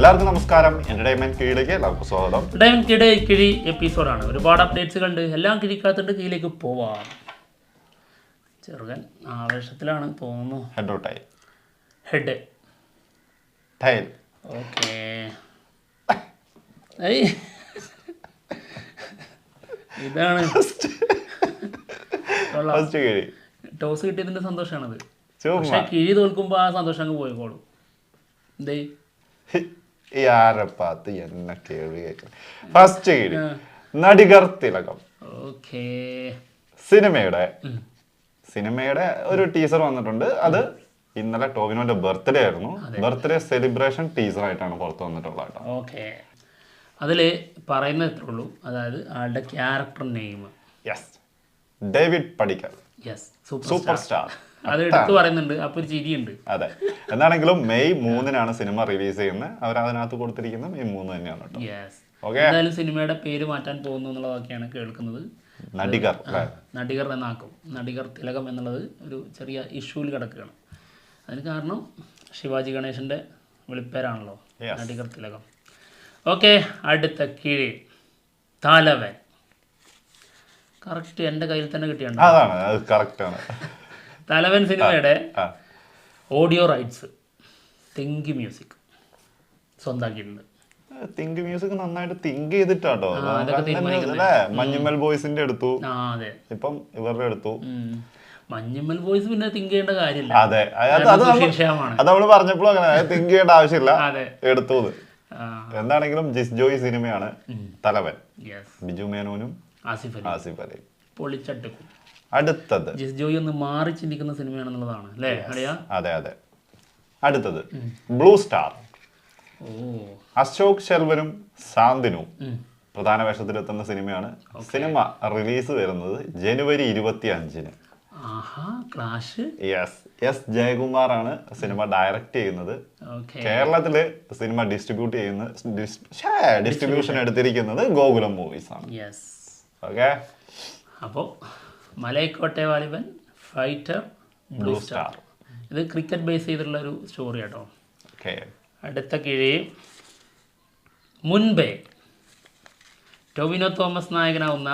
എല്ലാവർക്കും നമസ്കാരം. എന്റർടൈൻമെന്റ് കീഴിലേക്ക് എല്ലാവർക്കും സ്വാഗതം. എന്റർടൈൻമെന്റ് കിഴി എപ്പിസോഡാണ്. ഒരുപാട് അപ്ഡേറ്റ്സ് കണ്ട് എല്ലാം കിഴിക്കാത്തിട്ട് കീഴിലേക്ക് പോവാം. ചെറുകൻ ആവേശത്തിലാണ് തോന്നുന്നു. Head tail. ഓക്കെ. ഇതാണ് ടോസ് കിട്ടിയതിന്റെ സന്തോഷമാണത്. പക്ഷെ കിഴി തോൽക്കുമ്പോ ആ സന്തോഷം അങ്ങ് പോയിക്കോളും. എന്തേ ഫസ്റ്റ് നടികർ തിലകം. സിനിമയുടെ ഒരു ടീസർ വന്നിട്ടുണ്ട്. അത് ഇന്നലെ ടോവിനോന്റെ ബർത്ത്ഡേ ആയിരുന്നു. ബർത്ത്ഡേ സെലിബ്രേഷൻ ടീസർ ആയിട്ടാണ് പുറത്ത് വന്നിട്ടുള്ളത്. ഓക്കെ. അതില് പറയുന്നത് എത്ര ഉള്ളൂ, അതായത് ആളുടെ character name David Padikkal, super star. അത് എടുത്ത് പറയുന്നുണ്ട്. അപ്പൊ ഒരു ചിരിയുണ്ട്. അതെ. എന്താണെങ്കിലും മെയ് 3 സിനിമ റിലീസ് ചെയ്യുന്നത്. അവർ അതിനകത്ത് കൊടുത്തിരിക്കുന്നത് മെയ് 3 തന്നെയാണ് കേട്ടോ. എന്തായാലും സിനിമയുടെ പേര് മാറ്റാൻ പോകുന്നു എന്നുള്ളതൊക്കെയാണ് കേൾക്കുന്നത്. നടികർ എന്നാക്കും. നടികർ തിലകം എന്നുള്ളത് ഒരു ചെറിയ ഇഷ്യൂവിൽ കിടക്കുകയാണ്. അതിന് കാരണം ശിവാജി ഗണേശന്റെ വിളിപ്പേരാണല്ലോ നടികർ തിലകം. ഓക്കെ. അടുത്ത കിഴി തലവൻ. കറക്റ്റ് എൻ്റെ കയ്യിൽ തന്നെ കിട്ടിയാണ്. തലവൻ സിനിമയുടെ ഓഡിയോ റൈറ്റ്സ് തിങ്ക് മ്യൂസിക് സ്വന്തമാക്കിയിട്ടുണ്ട്. തിങ്ക് മ്യൂസിക് നന്നായിട്ട് തിങ്ക് ചെയ്തിട്ടാട്ടോ. മഞ്ഞുമൽ ബോയ്സിന്റെ എടുത്തു, ഇപ്പം ഇവരുടെ എടുത്തു. മഞ്ഞുമൽ ബോയ്സ് പിന്നെ തിങ്ക് ചെയ്യേണ്ട കാര്യമില്ല. അതെ, അത് നമ്മള് പറഞ്ഞപ്പോഴും അങ്ങനെ തിങ്ക് ചെയ്യേണ്ട ആവശ്യമില്ല, എടുത്തു. എന്താണെങ്കിലും ജിസ് ജോയ് സിനിമയാണ് തലവൻ. ബിജു മേനോനും ആസിഫ് അലി പൊളിച്ചട്ടുക്കും. അടുത്തത് ജിസ് ജോയ് ഒന്ന് മാറി ചിന്തിക്കുന്ന സിനിമയാണെന്നുള്ളതാണ് അല്ലേ? അതെ. അടുത്തത് ബ്ലൂ സ്റ്റാർ. അശോക് ശെൽവനും സാന്തിനും പ്രധാന വേഷത്തിലെത്തുന്ന സിനിമയാണ്. സിനിമ റിലീസ് വരുന്നത് ജനുവരി 25. എസ് ജയകുമാറാണ് സിനിമ ഡയറക്റ്റ് ചെയ്യുന്നത്. കേരളത്തില് സിനിമ ഡിസ്ട്രിബ്യൂഷൻ എടുത്തിരിക്കുന്നത് ഗോകുലം മൂവീസ് ആണ്. ഓക്കെ. അപ്പോൾ Malaikottai Vaaliban fighter blue star. ഇത് ക്രിക്കറ്റ് ബേസ് ചെയ്തിട്ടുള്ള ഒരു സ്റ്റോറി കേട്ടോ. അടുത്ത കിഴി മുൻപേ. ടൊവിനോ തോമസ് നായകനാവുന്ന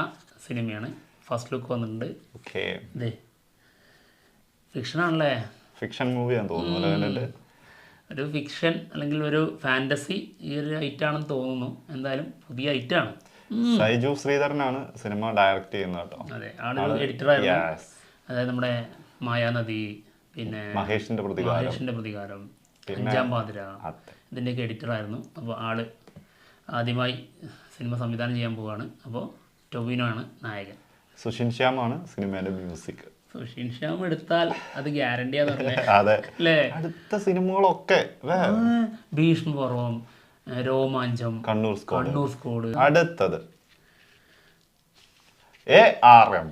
സിനിമയാണ്. ഫസ്റ്റ് ലുക്ക് വന്നിട്ടുണ്ട്. ഇതേ ഫിക്ഷൻ ആണല്ലേ? ഫിക്ഷൻ മൂവിയാണെന്ന് തോന്നുന്നു. ഒരു ഫിക്ഷൻ അല്ലെങ്കിൽ ഒരു ഫാന്റസി ഈ ഒരു ഐറ്റാണെന്ന് തോന്നുന്നു. എന്തായാലും പുതിയ ഐറ്റാണ്. സൈജു ശ്രീധരനാണ് സിനിമ ഡയറക്റ്റ് ചെയ്യുന്നത് കേട്ടോ. അതെ, ആളൊരു എഡിറ്ററായിരുന്നു. അതായത് നമ്മുടെ മായാനദി, പിന്നെ മഹേഷിന്റെ പ്രതികാരം, അഞ്ചാം പാതിര, ഇതിൻ്റെയൊക്കെ എഡിറ്ററായിരുന്നു. അപ്പോൾ ആള് ആദ്യമായി സിനിമ സംവിധാനം ചെയ്യാൻ പോവുകയാണ്. അപ്പോൾ ടൊവിനോ ആണ് നായകൻ. സുഷിൻ ശ്യാമാണ് സിനിമയുടെ മ്യൂസിക്. സുഷിൻ ശ്യാം എടുത്താൽ അത് ഗ്യാരണ്ടിയാന്നല്ലേ? അല്ലേ? അടുത്ത സിനിമകളൊക്കെ ഭീഷ്മപർവം, രോമാഞ്ചം, കണ്ണൂർ സ്കോഡ്. അടുത്തത് ARM,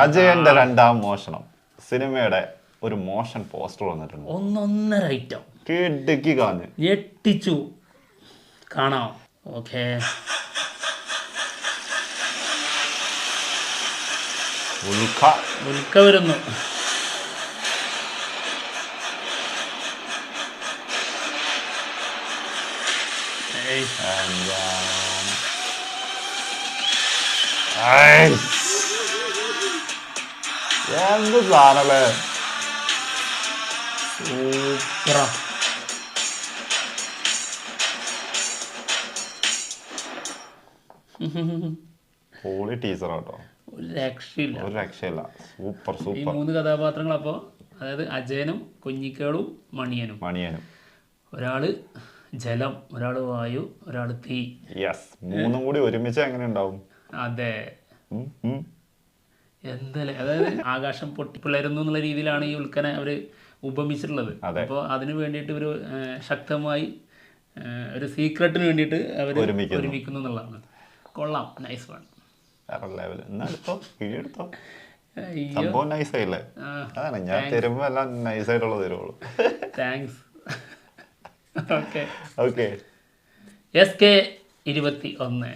അജയന്റെ രണ്ടാം മോഷണം. സിനിമയുടെ ഒരു മോഷൻ പോസ്റ്റർ വന്നിട്ടുണ്ട്. 1.5 ഐറ്റം കിടുക്കി കാഞ്ഞ് ഞെട്ടിച്ചു. കാണാം. ഓക്കെ. ഉൽക്ക വരുന്നു. എന്ത് സാധനല്ലേ? സൂപ്പറാ. പൊളി ടീസർ കേട്ടോ. ഒരു രക്ഷയില്ല. സൂപ്പർ. ഈ 3 കഥാപാത്രങ്ങൾ അപ്പോൾ, അതായത് അജയനും കുഞ്ഞിക്കേളും മണിയനും. ഒരാള് ജലം, ഒരാള് വായു, ഒരാള് തീ. മൂന്നും കൂടി ഒരുമിച്ച് എങ്ങനെ ഉണ്ടാവും? അതെ. എന്തല്ലേ, അതായത് ആകാശം പൊട്ടിപ്പിളരുന്നു എന്നുള്ള രീതിയിലാണ് ഈ ഉൽക്കനെ അവര് ഉപമിച്ചിട്ടുള്ളത്. അപ്പോൾ അതിനു വേണ്ടിയിട്ട് ഒരു ശക്തമായി ഒരു സീക്രട്ടിന് വേണ്ടിയിട്ട് അവർ ഒരുമിക്കുന്നു എന്നുള്ളതാണ്. കൊള്ളാം. Nice one. സംഭവം നൈസായില്ലേ? അതാണ് ഞാൻ തരുമ്പോ എല്ലാം നൈസായിട്ടുള്ളത് തരുള്ളൂ. താങ്ക്സ്. ഓക്കെ. SK21.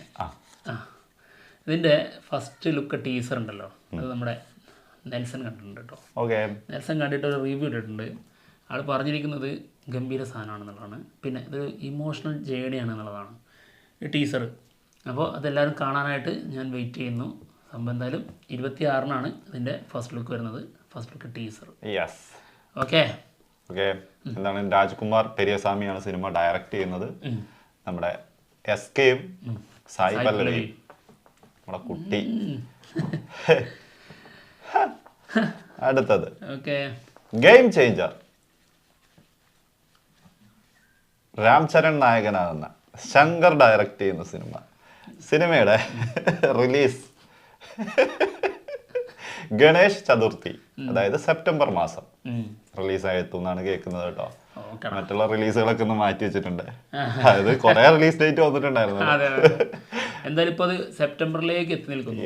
ഇതിൻ്റെ ഫസ്റ്റ് ലുക്ക് ടീസർ ഉണ്ടല്ലോ, അത് നമ്മുടെ നെൽസൺ കണ്ടിട്ടുണ്ട് കേട്ടോ. നെൽസൺ കണ്ടിട്ട് ഒരു റിവ്യൂ ഇട്ടിട്ടുണ്ട്. ആൾ പറഞ്ഞിരിക്കുന്നത് ഗംഭീര സാധനമാണെന്നുള്ളതാണ്. പിന്നെ ഇതൊരു ഇമോഷണൽ ജേണിയാണ് എന്നുള്ളതാണ് ഈ ടീസർ. അപ്പോൾ അതെല്ലാവരും കാണാനായിട്ട് ഞാൻ വെയിറ്റ് ചെയ്യുന്നു. സംഭവം എന്തായാലും 26-നാണ് ഇതിൻ്റെ ഫസ്റ്റ് ലുക്ക് വരുന്നത്, ഫസ്റ്റ് ലുക്ക് ടീസർ. ഓക്കെ. എന്താണ്, രാജ്കുമാർ പെരിയസ്വാമിയാണ് സിനിമ ഡയറക്റ്റ് ചെയ്യുന്നത്. നമ്മുടെ SKയും സായി പല്ലവിയും നമ്മുടെ കുട്ടി. അടുത്തത് ഗെയിം ചേഞ്ചർ. രാം ചരൺ നായകനാകുന്ന ശങ്കർ ഡയറക്റ്റ് ചെയ്യുന്ന സിനിമയുടെ റിലീസ് ഗണേഷ് ചതുർത്ഥി, അതായത് സെപ്റ്റംബർ മാസം റിലീസായി എത്തുന്നാണ് കേൾക്കുന്നത് കേട്ടോ. മറ്റുള്ള റിലീസുകളൊക്കെ ഒന്ന് മാറ്റി വെച്ചിട്ടുണ്ട്. അതായത് കുറെ റിലീസ് ഡേറ്റ് വന്നിട്ടുണ്ടായിരുന്നു. എന്തായാലും ഇപ്പൊ അത് സെപ്റ്റംബറിലേക്ക് എത്തി നിൽക്കുന്നു.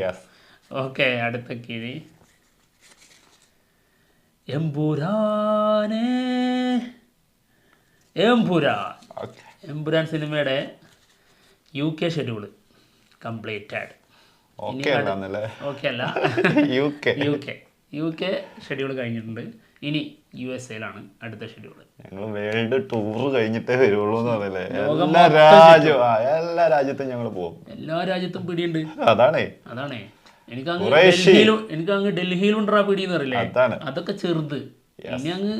ഓക്കെ. അടുത്ത കിഴി എമ്പുരാൻ സിനിമയുടെ UK ഷെഡ്യൂള് കംപ്ലീറ്റഡ്. ഓക്കെ അല്ല, UK ഷെഡ്യൂൾ കഴിഞ്ഞിട്ടുണ്ട്. ഇനി USA-ലാണ് അടുത്ത ഷെഡ്യൂള്. ഞങ്ങൾ വേൾഡ് ടൂർ കഴിഞ്ഞിട്ടേ വരുള്ളൂ എന്ന് പറയല്ലേ. എല്ലാ രാജ്യത്തും ഞങ്ങൾ പോകും. എല്ലാ രാജ്യത്തും പിടിയുണ്ട്. അതാണേ എനിക്കങ്ങ് ഡൽഹിയിലുണ്ടാ പിടിയെന്ന് അറിയില്ലേ, അതൊക്കെ ചെറുത്. ഇനി അങ്ങ്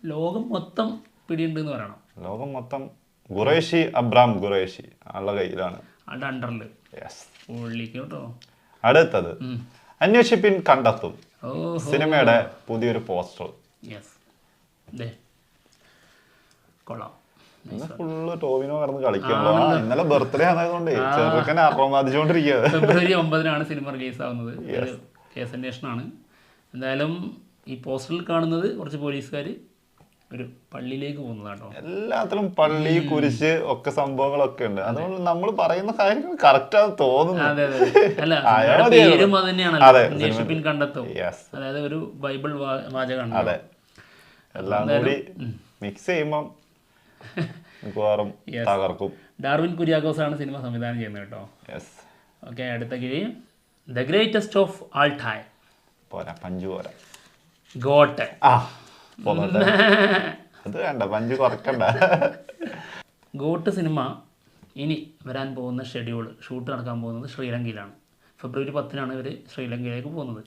ലോകം മൊത്തം പിടിയുണ്ട് എന്ന് പറയണം. ലോകം മൊത്തം ഖുറൈഷി, അബ്രാം ഖുറൈഷി ആളുടെ കയ്യിലാണ്. അണ്ടറില് കേട്ടോ. അടുത്തത് അന്വേഷിപ്പിൻ കണ്ടെത്തും സിനിമയുടെ പുതിയൊരു പോസ്റ്റർ. കൊള്ളാം. ഫുള്ള് ടോവിനോ കടന്ന് കളിക്കുമ്പോ ഇന്നലെ ബർത്ത്ഡേ ആയതുകൊണ്ട് ചെറുക്കനെ അപ്രമാദിച്ചുകൊണ്ടിരിക്കുക. ഫെബ്രുവരി 9-നാണ് സിനിമ റിലീസാവുന്നത്. കേസ് അന്വേഷണമാണ്. എന്തായാലും ഈ പോസ്റ്ററിൽ കാണുന്നത് കുറച്ച് പോലീസുകാർ ഒരു പള്ളിയിലേക്ക് പോകുന്നതാട്ടോ. എല്ലാത്തിലും പള്ളി, കുരിശ് ഒക്കെ സംഭവങ്ങളൊക്കെ ഉണ്ട്. അതുകൊണ്ട് നമ്മൾ പറയുന്ന കാര്യങ്ങൾ കറക്റ്റ് ആണെന്ന് തോന്നുന്നു. പേരും അത് തന്നെയാണല്ലോ, അന്വേഷിപ്പിൻ കണ്ടെത്തും. അതായത് ഒരു ബൈബിൾ വാചകമാണ്. അതെ, എല്ലാം കൂടി മിക്സ് ചെയ്യുമ്പം തകർക്കും. ഡാർവിൻ കുര്യാക്കോസ് ആണ് സിനിമ സംവിധാനം ചെയ്യുന്നത് കേട്ടോ. ഓക്കെ. അടുത്ത കിഴി the greatest of all time. പോരാ, പഞ്ചു പോരാ, ഗോട്ട്. അത് വേണ്ട, പഞ്ച് കുറക്കണ്ട. ഗോട്ട് സിനിമ ഇനി വരാൻ പോകുന്ന ഷൂട്ട് നടക്കാൻ പോകുന്നത് ശ്രീലങ്കയിലാണ്. ഫെബ്രുവരി 10-നാണ് ഇവർ ശ്രീലങ്കയിലേക്ക് പോകുന്നത്.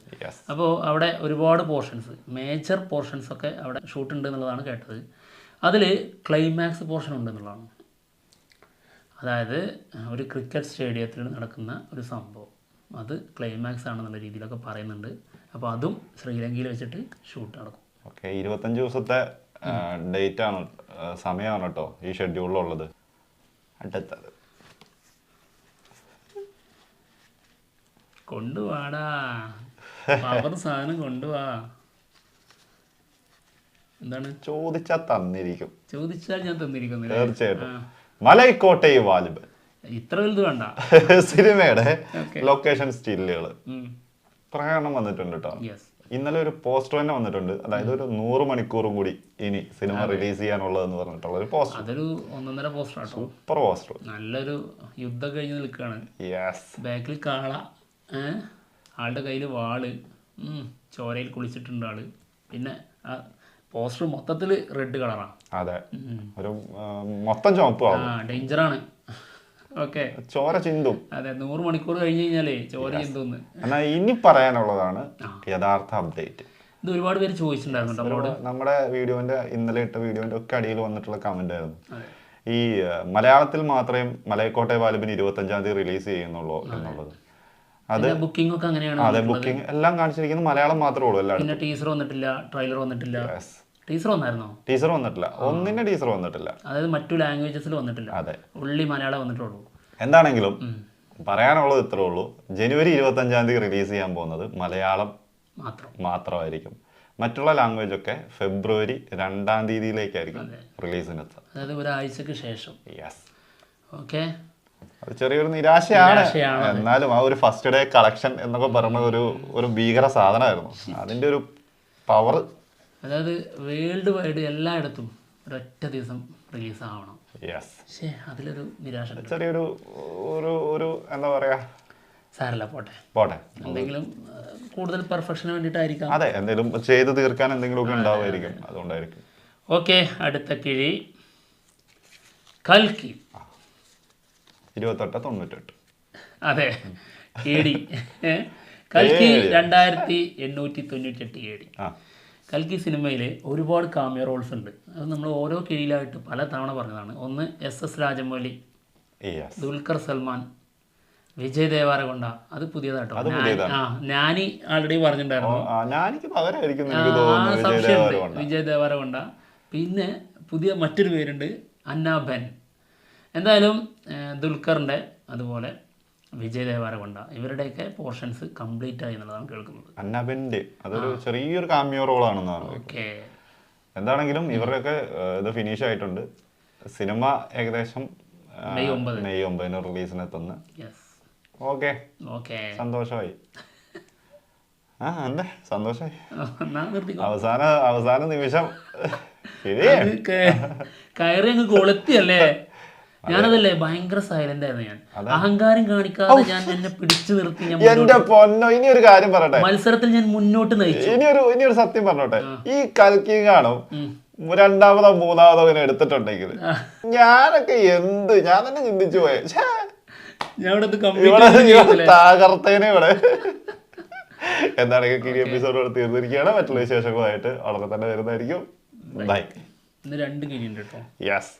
അപ്പോൾ അവിടെ ഒരുപാട് മേജർ പോർഷൻസ് ഒക്കെ അവിടെ ഷൂട്ട് ഉണ്ട് എന്നുള്ളതാണ് കേട്ടത്. അതിൽ ക്ലൈമാക്സ് പോർഷൻ ഉണ്ടെന്നുള്ളതാണ്. അതായത് ഒരു ക്രിക്കറ്റ് സ്റ്റേഡിയത്തിൽ നടക്കുന്ന ഒരു സംഭവം, അത് ക്ലൈമാക്സ് ആണെന്നുള്ള രീതിയിലൊക്കെ പറയുന്നുണ്ട്. അപ്പോൾ അതും ശ്രീലങ്കയിൽ വെച്ചിട്ട് ഷൂട്ട് നടക്കും. ഓക്കെ. 25 ദിവസത്തെ ഡേറ്റ് ആണ്, സമയമാണ് കേട്ടോ ഈ ഷെഡ്യൂളിലുള്ളത്. അടുത്തത് കൊണ്ടുവാടാ, പവർ സാധനം കൊണ്ടുവാ. എന്താണ് ചോദിച്ചാൽ തന്നിരിക്കും. ചോദിച്ചാൽ ഞാൻ തന്നിരിക്കുന്നു. തീർച്ചയായിട്ടും. മലൈക്കോട്ടൈ വാലിബൻ ഇത്ര വലുത് വേണ്ട. സിനിമയുടെ ലൊക്കേഷൻ സ്റ്റില്ലുകൾ പ്രകടനം വന്നിട്ടുണ്ട് കേട്ടോ. ഇന്നലെ ഒരു പോസ്റ്റർ തന്നെ വന്നിട്ടുണ്ട്. അതായത് ഒരു 100 മണിക്കൂറും കൂടി ഇനി സിനിമ റിലീസ് ചെയ്യാനുള്ളതെന്ന് പറഞ്ഞിട്ടുള്ള ഒരു പോസ്റ്റർ. അതൊരു 1.5 പോസ്റ്റർ. Super poster. നല്ലൊരു യുദ്ധം കഴിഞ്ഞ് നിൽക്കുകയാണ്. ബാക്കിൽ കാള, ആളുടെ കയ്യിൽ വാള്, ചോരയിൽ കുളിച്ചിട്ടുണ്ട് ആള്. പിന്നെ ആ പോസ്റ്റർ മൊത്തത്തിൽ റെഡ് കളറാണ്. അതെ, ഒരു മൊത്തം ചുവപ്പ്. ഡേഞ്ചറാണ്. ഓക്കെ. ചോര ചിന്തും. അതെ, 100 മണിക്കൂർ കഴിഞ്ഞ് കഴിഞ്ഞാലേ ചോര ചിന്തുന്ന്. എന്നാൽ ഇനി പറയാനുള്ളതാണ് യഥാർത്ഥ അപ്ഡേറ്റ്. ഇത് ഒരുപാട് പേര് ചോദിച്ചിട്ടുണ്ടായിരുന്നു നമ്മുടെ വീഡിയോന്റെ, ഇന്നലെ ഇട്ട വീഡിയോന്റെ ഒക്കെ അടിയിൽ വന്നിട്ടുള്ള കമന്റ് ആയിരുന്നു. ഈ മലയാളത്തിൽ മാത്രമേ മലൈക്കോട്ടൈ വാലിബൻ 25-ാം തീയതി റിലീസ് ചെയ്യുന്നുള്ളൂ എന്നുള്ളത്. അത് ബുക്കിംഗ് ഒക്കെ അങ്ങനെയാണ്. അതെ, ബുക്കിംഗ് എല്ലാം കാണിച്ചിരിക്കുന്നത് മലയാളം മാത്രമേ ഉള്ളൂ. പിന്നെ ടീസർ വന്നിട്ടില്ല, ട്രെയിലർ വന്നിട്ടില്ല. ടീസർ വന്നായിരുന്നോ? ടീസർ വന്നിട്ടില്ല. ഒന്നിന്റെ ടീസർ വന്നിട്ടില്ല. അതായത് മറ്റു ലാംഗ്വേജസിൽ വന്നിട്ടില്ല. അതെ, ഉള്ളി മലയാളം വന്നിട്ടുള്ളൂ. എന്താണെങ്കിലും പറയാനുള്ളത് ഇത്രേ ഉള്ളൂ. ജനുവരി 25-ാം തീയതി റിലീസ് ചെയ്യാൻ പോകുന്നത് മലയാളം മാത്രമായിരിക്കും. മറ്റുള്ള ലാംഗ്വേജ് ഒക്കെ ഫെബ്രുവരി 2-ാം തീയതിയിലേക്കായിരിക്കും റിലീസിനെത്തുക. അതായത് ഒരാഴ്ചക്ക് ശേഷം. ഓക്കെ. അത് ചെറിയൊരു നിരാശയാണ്. എന്നാലും ആ ഒരു ഫസ്റ്റ് ഡേ കളക്ഷൻ എന്നൊക്കെ പറഞ്ഞ ഒരു ഭീകര സാധനമായിരുന്നു. അതിന്റെ ഒരു പവർ, അതായത് വേൾഡ് വൈഡ് എല്ലായിടത്തും ഒരൊറ്റ ദിവസം റിലീസ് ആവണം. പക്ഷേ അതിലൊരു നിരാശ, ചെറിയൊരു എന്താ പറയാ, സാരല്ല, പോട്ടെ. എന്തെങ്കിലും കൂടുതൽ പെർഫെക്ഷന് വേണ്ടിയിട്ടായിരിക്കാം. അതെ, എന്തെങ്കിലും ചെയ്ത് തീർക്കാൻ എന്തെങ്കിലുമൊക്കെ ഉണ്ടാവുമായിരിക്കും. അതുകൊണ്ടായിരിക്കും. ഓക്കെ, അടുത്ത കിഴി കൽക്കി. 2898. അതെ, AD. കൽക്കി 2898 AD. കൽക്കി സിനിമയിൽ ഒരുപാട് കാമിയോ റോൾസ് ഉണ്ട്. അത് നമ്മൾ ഓരോ കീഴിലായിട്ട് പല തവണ പറഞ്ഞതാണ്. ഒന്ന് SS രാജമൗലി, ദുൽഖർ സൽമാൻ, വിജയ് ദേവരകൊണ്ട. അത് പുതിയതാട്ടോ. ഞാനി ആൾറെഡി പറഞ്ഞിട്ടുണ്ടായിരുന്നു. സംശയമുണ്ട്, വിജയ് ദേവരകൊണ്ട. പിന്നെ പുതിയ മറ്റൊരു പേരുണ്ട് അന്നാബെൻ. എന്തായാലും ദുൽഖറിൻ്റെ അതുപോലെ വിജയ് ദേവരകൊണ്ട ഇവരുടെയൊക്കെ പോർഷൻസ് കംപ്ലീറ്റ് ആയി എന്നുള്ളതാണ് കേൾക്കുന്നത്. അന്നാബെൻ്റെ അതൊരു ചെറിയൊരു കാമിയോ റോളാണെന്നാണ്. ഓക്കെ, എന്താണെങ്കിലും ഇവരുടെയൊക്കെ ഇത് ഫിനിഷ് ആയിട്ടുണ്ട്. സിനിമ ഏകദേശം മെയ് 9 റിലീസിനെത്തുന്നു. ഓക്കെ, സന്തോഷമായി. എന്താ സന്തോഷമായി? അവസാന നിമിഷം കയറി അങ്ങ് കൊളുത്തിയല്ലേ. ഞാനതല്ലേ ഭയങ്കര സൈലന്റ് ആയിരുന്നു. ഞാൻ അഹങ്കാരം കാണിക്കാതെ ഞാൻ എന്നെ പിടിച്ചു നിർത്തി. എന്റെ പൊന്നോ, ഇനി ഒരു കാര്യം പറയട്ടെ, മത്സരത്തിൽ ഞാൻ മുന്നോട്ട് നയിച്ചു. ഇനിയൊരു സത്യം പറഞ്ഞോട്ടെ, ഈ കൽക്കി കാണും രണ്ടാമതോ മൂന്നാമതോ ഇങ്ങനെ എടുത്തിട്ടുണ്ടെങ്കിൽ ഞാനൊക്കെ ഞാൻ തന്നെ ചിന്തിച്ചു പോയെ, തകർത്തേനെ ഇവിടെ. എന്താണെങ്കിൽ ഈ എപ്പിസോഡ് തീർന്നിരിക്കുകയാണ്. മറ്റുള്ള വിശേഷങ്ങളുമായിട്ട് അവിടെ തന്നെ വരുന്നതായിരിക്കും. ബൈ. 2 കിഴിയുണ്ട് കേട്ടോ. യെസ്.